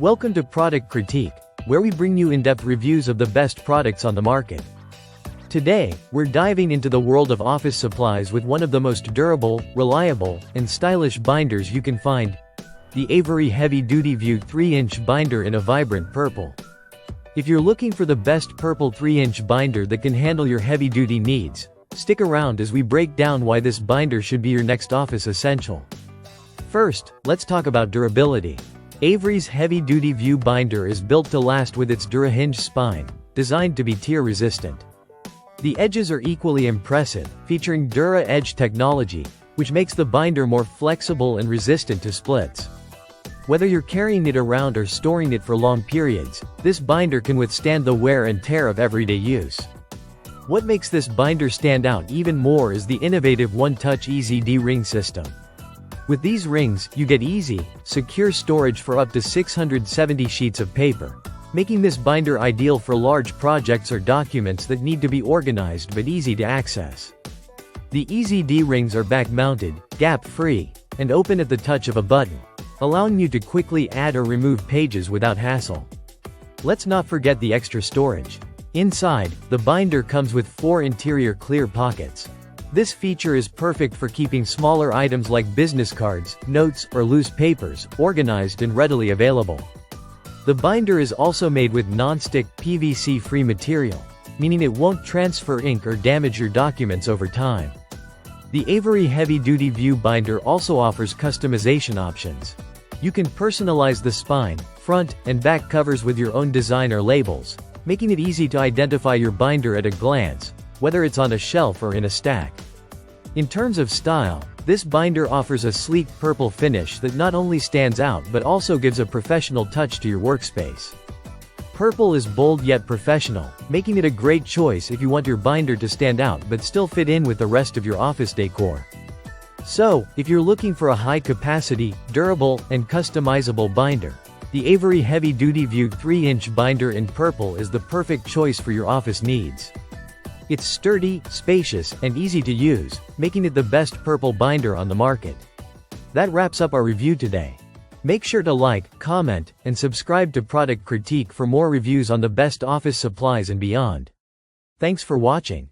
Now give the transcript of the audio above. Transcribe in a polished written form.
Welcome to Product Critique, where we bring you in-depth reviews of the best products on the market. Today, we're diving into the world of office supplies with one of the most durable, reliable, and stylish binders you can find, the Avery Heavy Duty View 3-inch binder in a vibrant purple. If you're looking for the best purple 3-inch binder that can handle your heavy-duty needs, stick around as we break down why this binder should be your next office essential. First, let's talk about durability. Avery's Heavy Duty View binder is built to last with its DuraHinge spine, designed to be tear-resistant. The edges are equally impressive, featuring Dura Edge technology, which makes the binder more flexible and resistant to splits. Whether you're carrying it around or storing it for long periods, this binder can withstand the wear and tear of everyday use. What makes this binder stand out even more is the innovative One-Touch EZD ring system. With these rings, you get easy, secure storage for up to 670 sheets of paper, making this binder ideal for large projects or documents that need to be organized but easy to access. The EZD rings are back-mounted, gap-free, and open at the touch of a button, allowing you to quickly add or remove pages without hassle. Let's not forget the extra storage. Inside, the binder comes with 4 interior clear pockets. This feature is perfect for keeping smaller items like business cards, notes, or loose papers, organized and readily available. The binder is also made with non-stick, PVC-free material, meaning it won't transfer ink or damage your documents over time. The Avery Heavy Duty View binder also offers customization options. You can personalize the spine, front, and back covers with your own design or labels, making it easy to identify your binder at a glance, whether it's on a shelf or in a stack. In terms of style, this binder offers a sleek purple finish that not only stands out but also gives a professional touch to your workspace. Purple is bold yet professional, making it a great choice if you want your binder to stand out but still fit in with the rest of your office decor. So, if you're looking for a high-capacity, durable, and customizable binder, the Avery Heavy Duty View 3-inch binder in purple is the perfect choice for your office needs. It's sturdy, spacious, and easy to use, making it the best purple binder on the market. That wraps up our review today. Make sure to like, comment, and subscribe to Product Critique for more reviews on the best office supplies and beyond. Thanks for watching.